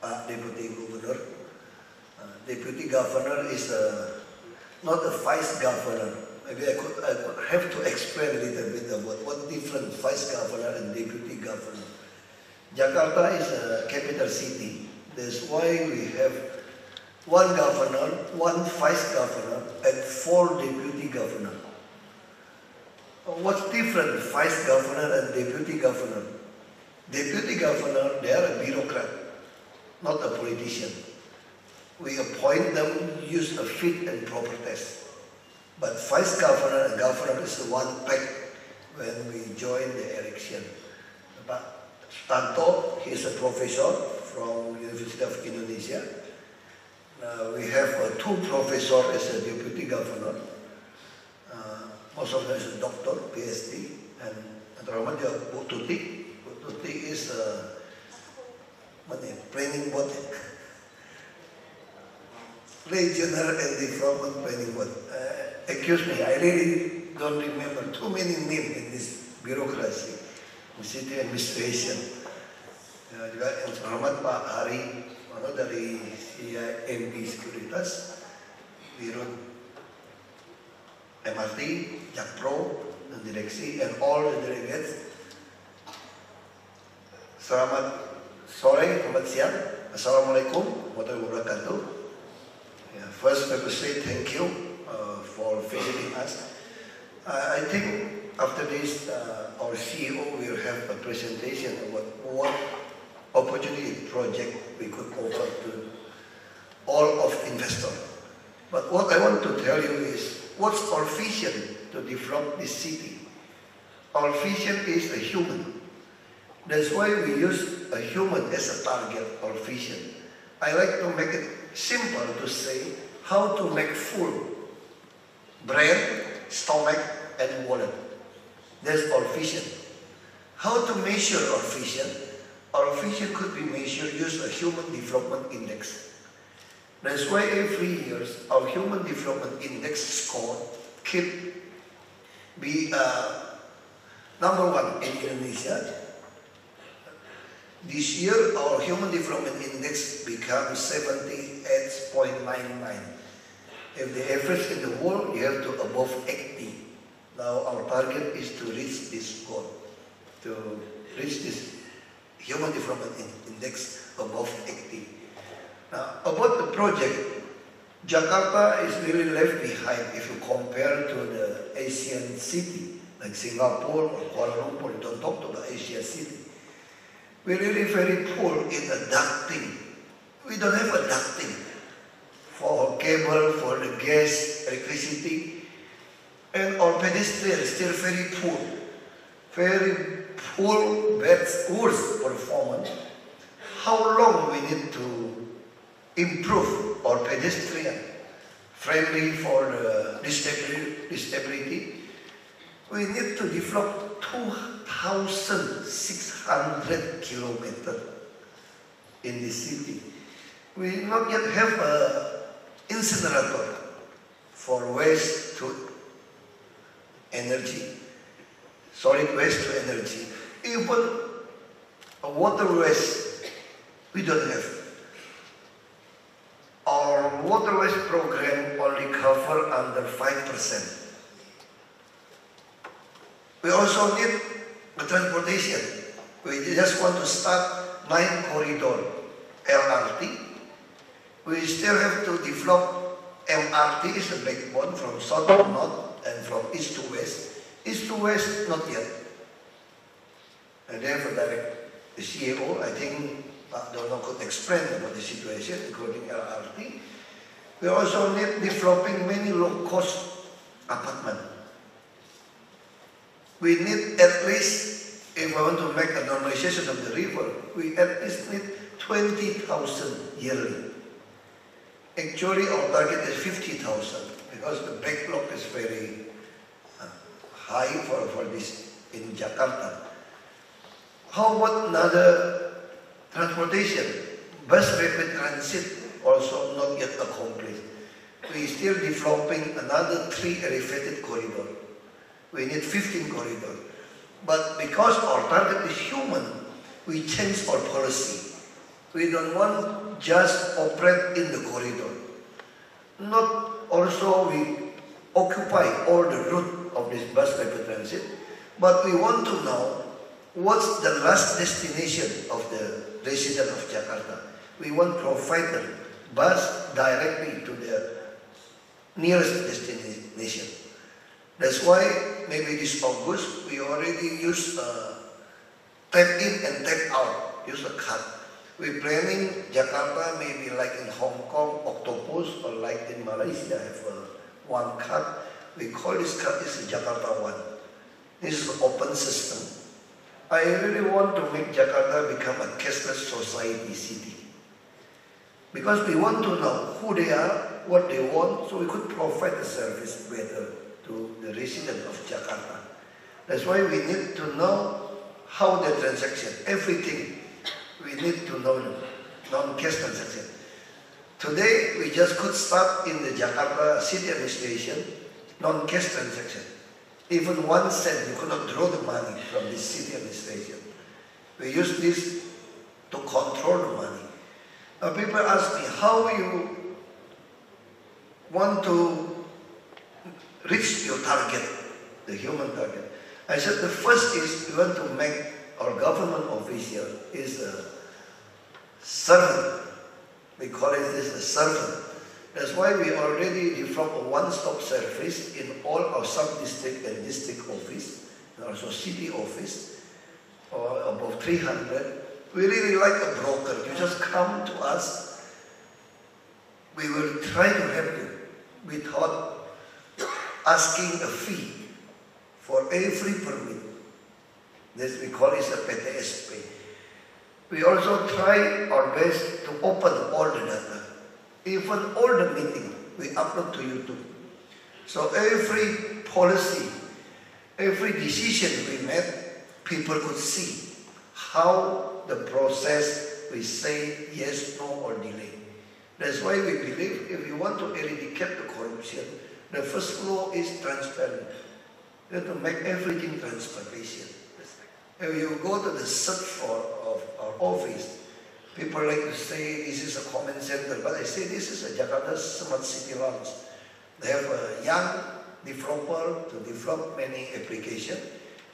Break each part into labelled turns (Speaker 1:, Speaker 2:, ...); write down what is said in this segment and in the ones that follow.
Speaker 1: Pak Deputy Governor. Deputy Governor is not a Vice Governor. Maybe I could have to explain a little bit about what different Vice Governor and Deputy Governor. Jakarta is a capital city. That's why we have one governor, one vice governor, and 4 deputy governor. What's different, vice governor and deputy governor? Deputy governor, they are a bureaucrat, not a politician. We appoint them, use a fit and proper test. But vice governor and governor is the one pack when we join the election. But Tanto, he is a professor from University of Indonesia. We have 2 professors as a deputy governor. Most of them is a doctor, PhD, and terutama dia Bu Tuti. Bu Tuti is planning board, regional and development planning board. Excuse me, I really don't remember too many names in this bureaucracy, city administration. Juga yang terhormat Pak Hari, dari CIMB Sekuritas, Dirut MRT, Jakpro, dan direksi, and all the delegates. Selamat sore, selamat siang. Assalamualaikum warahmatullahi wabarakatuh. First, I will say thank you for visiting us. I think after this, our CEO will have a presentation about what opportunity project we could offer to all of investors. But what I want to tell you is, what's our vision to develop this city? Our vision is a human. That's why we use a human as a target, our vision. I like to make it simple to say how to make full brain, stomach, and wallet. That's our vision. How to measure our vision? Our vision could be measured using a Human Development Index. That's why every year our Human Development Index score keep be number 1 in Indonesia. This year our Human Development Index becomes 78.99. If the average in the world, you have to above 80. Now our target is to reach this goal, to reach this Human Development Index above 80. Now, about the project, Jakarta is really left behind if you compare to the Asian city, like Singapore or Kuala Lumpur. You don't talk to the Asian city. We're really very poor in adapting. We don't have adapting for cable, for the gas, electricity, and our pedestrian is still very poor. Very poor, worse performance. How long we need to improve our pedestrian friendly for the disability? We need to develop 2,600 kilometers in the city. We not yet have an incinerator for waste to energy. Solid waste to energy. Even a water waste, we don't have. Our water waste program only cover under 5%. We also need the transportation. We just want to start 9 corridor LRT. We still have to develop MRT is a backbone from south to north and from east to west. East to west, not yet. And therefore, the CEO, I think, Dono could explain about the situation, including LRT. We also need developing many low-cost apartments. We need at least, if we want to make a normalization of the river, we at least need 20,000 yearly. Actually, our target is 50,000 because the backlog is very high for this in Jakarta. How about another transportation? Bus rapid transit also not yet accomplished. We still developing another 3 elevated corridor. We need 15 corridors. But because our target is human, we change our policy. We don't want just operate in the corridor. Not also we occupy all the route of this bus rapid transit, but we want to know what's the last destination of the resident of Jakarta. We want to provide the bus directly to the nearest destination. That's why maybe this August we already use tap in and tap out, use a card. We're planning Jakarta maybe like in Hong Kong, Octopus, or like in Malaysia have one card. We call this card is Jakarta One. This is an open system. I really want to make Jakarta become a cashless society city. Because we want to know who they are, what they want, so we could provide the service better to the resident of Jakarta. That's why we need to know how the transaction, everything, we need to know non-cash transaction. Today, we just could start in the Jakarta City Administration, non-cash transaction. Even 1 cent, you could not draw the money from this city administration. We use this to control the money. Now people ask me, how you want to reach your target, the human target? I said the first is we want to make our government official is a servant. We call it this a servant. That's why we already developed a one-stop service in all our sub-district and district office, and also city office, or above 300. We really like a broker. You just come to us. We will try to help you without asking a fee for every permit. This we call it a PTSP. We also try our best to open all the data. Even all the meeting we upload to YouTube. So every policy, every decision we made, people could see how the process we say yes, no, or delay. That's why we believe if you want to eradicate the corruption, the first law is transparent. You have to make everything transparency. If you go to the search for of our office, people like to say this is a comment center, but I say this is a Jakarta Smart City Launch. They have a young developer to develop many applications,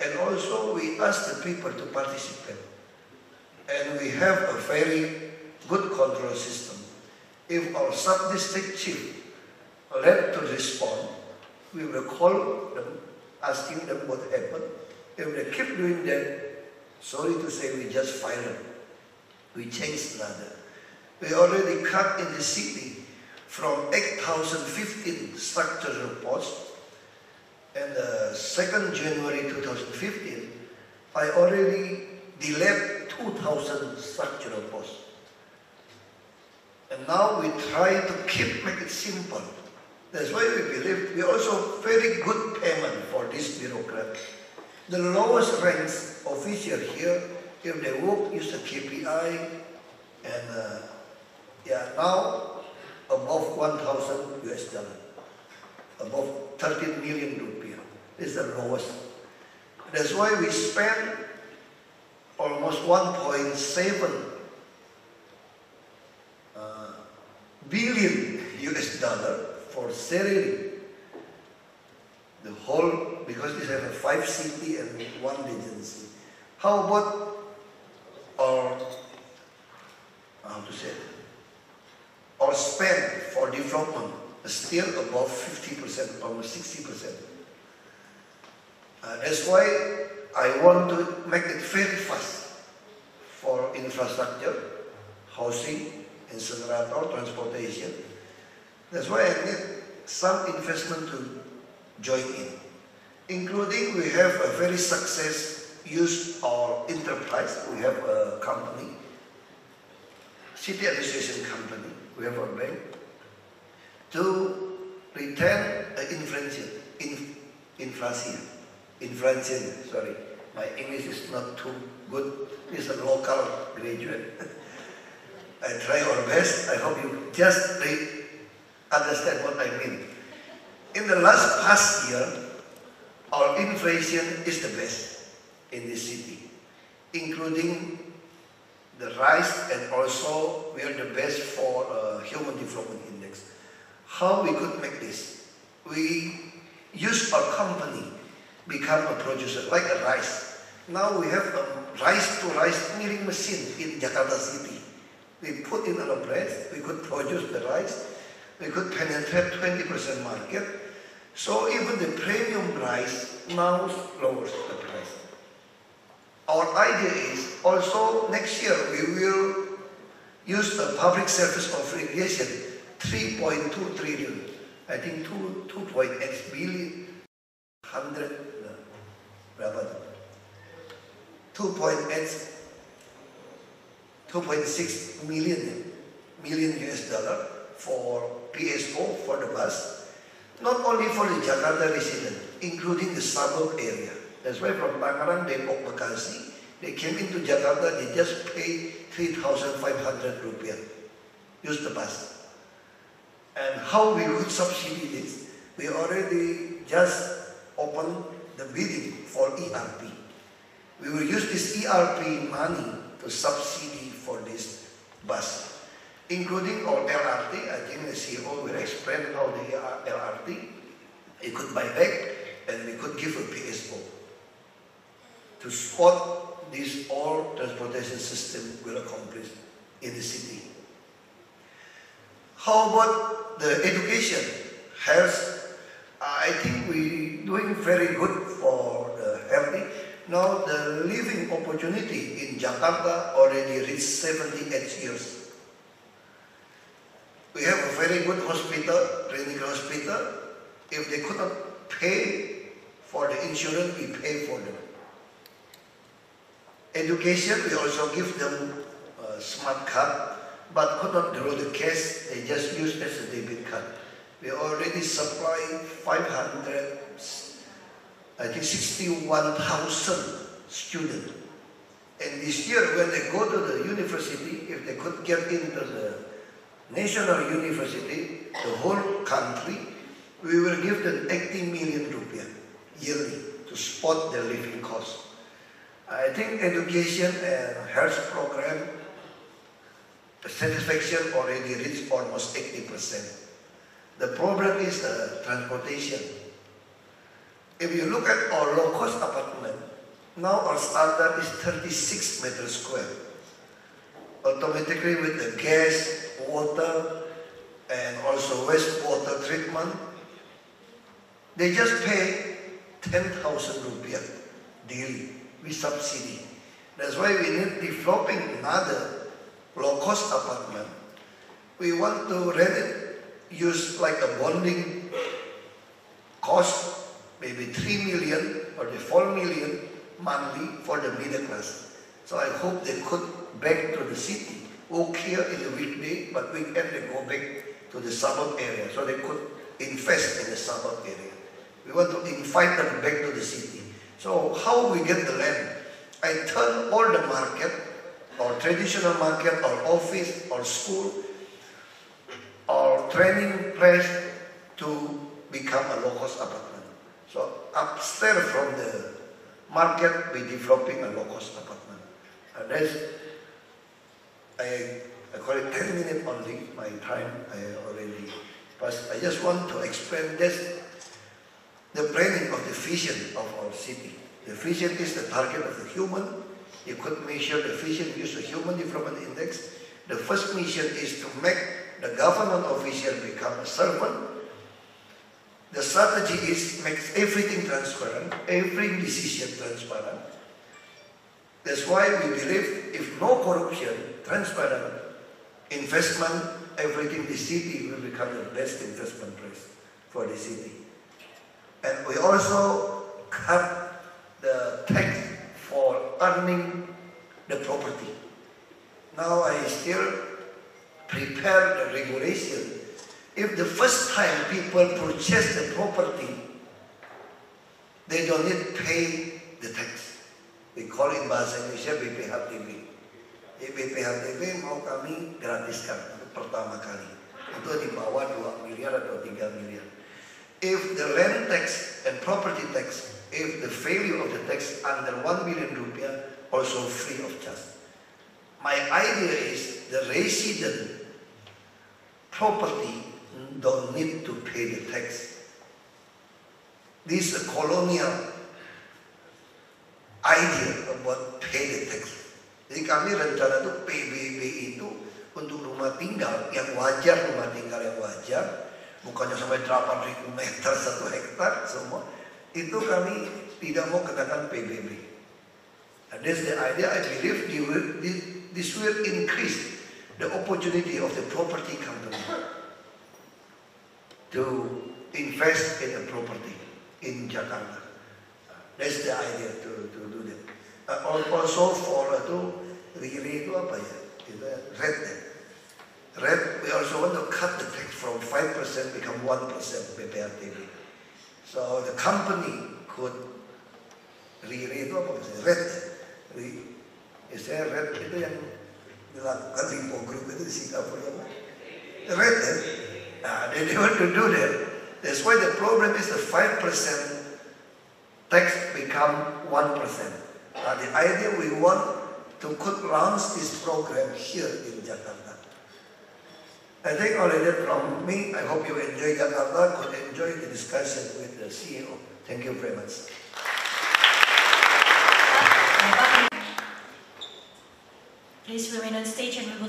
Speaker 1: and also we ask the people to participate. And we have a very good control system. If our sub-district chief led to respond, we will call them, asking them what happened. If they keep doing that, sorry to say, we just fire them. We changed another. We already cut in the city from 8,015 structural posts, and 2nd January 2015, I already delayed 2,000 structural posts. And now we try to make it simple. That's why we believe we also very good payment for this bureaucrat. The lowest ranks official here, if they work, use the KPI, and now above 1,000 US dollar, above 13 million rupiah. This is the lowest. That's why we spend almost 1.7 billion US dollar for salary. The whole, because we have a 5 city and 1 agency. How about our, how to say it, our spend for development is still above 50%, almost 60%. That's why I want to make it very fast for infrastructure, housing, incinerator, transportation. That's why I need some investment to join in. Including we have a very success use our enterprise. We have a company, city administration company. We have a bank to retain inflation. Sorry, my English is not too good. It's a local graduate. I try our best. I hope you just understand what I mean. In the last past year, our inflation is the best in this city, including the rice, and also we are the best for Human Development Index. How we could make this? We use our company become a producer, like a rice. Now we have a rice-to-rice milling machine in Jakarta City. We put in our bread, we could produce the rice, we could penetrate 20% market. So even the premium rice now lowers the price. Our idea is also next year we will use the public service of irrigation 3.2 trillion. I think 2.8 billion, 2.6 million US dollar for PSO for the bus, not only for the Jakarta resident, including the suburb area. That's why from Tangerang, Depok, Bekasi, they came into Jakarta, they just pay 3,500 rupiah, use the bus. And how we would subsidy this? We already just opened the bidding for ERP. We will use this ERP money to subsidy for this bus, including our LRT. I think the CEO will explain how the LRT, it could buy back and we could give a PSO to support this all transportation system will accomplish in the city. How about the education, health? I think we're doing very good for the healthy. Now the living opportunity in Jakarta already reached 78 years. We have a very good hospital, clinical hospital. If they could not pay for the insurance, we pay for them. Education, we also give them a smart card, but could not draw the cash, they just use as a debit card. We already supply 61,000 students. And this year, when they go to the university, if they could get into the national university, the whole country, we will give them 80 million rupiah yearly to support their living costs. I think education and health program, the satisfaction already reached almost 80%. The problem is transportation. If you look at our low-cost apartment, now our standard is 36 meters square. Automatically with the gas, water, and also wastewater treatment, they just pay 10,000 rupiah daily with subsidy. That's why we need developing another low-cost apartment. We want to rent it, use like a bonding cost, maybe 3 million or the 4 million monthly for the middle class. So I hope they could back to the city, work here in the weekday, but weekend they go back to the suburb area, so they could invest in the suburb area. We want to invite them back to the city. So how we get the land? I turn all the market, or traditional market, or office, or school, or training place to become a low-cost apartment. So upstairs from the market, we're developing a low-cost apartment. And that's, I call it 10 minutes only, my time I already passed. I just want to explain this, the planning of the vision of our city. The vision is the target of the human. You could measure the vision, use the Human Development Index. The first mission is to make the government official become a servant. The strategy is make everything transparent, every decision transparent. That's why we believe if no corruption, transparent, investment, everything, the city will become the best investment place for the city. And we also cut the tax for earning the property. Now I still prepare the regulation. If the first time people purchase the property, they don't need to pay the tax. We call it bahasa Indonesia BPHTB. BPHTB mau kami gratiskan untuk pertama kali. Itu di bawah 2 miliar atau 3 miliar. If the land tax and property tax, if the value of the tax under 1 million rupiah, also free of charge. my idea is the resident property don't need to pay the tax. This is a colonial idea about pay the tax. Jadi kami rencana itu PBB itu untuk rumah tinggal yang wajar, bukannya sampai 8.000 meter 1 hektar semua. Itu kami tidak mau kenakan PBB. And that's the idea. I believe this will increase the opportunity of the property company to invest in a property in Jakarta. That's the idea to do that. Also for RIRI itu apa ya? Red. We also want to cut the tax from 5% become 1% PPRTB. So the company could RIRI itu apa maksudnya? Red. Istilah red itu yang dilakukan Limpo Group itu di Singapura. Red. They want to do that. That's why the problem is the 5% tax become 1%. The idea we want to could launch this program here in Jakarta. I think only that from me. I hope you enjoy Jakarta, could enjoy the discussion with the CEO. Thank you very much.
Speaker 2: Please remain on stage and we will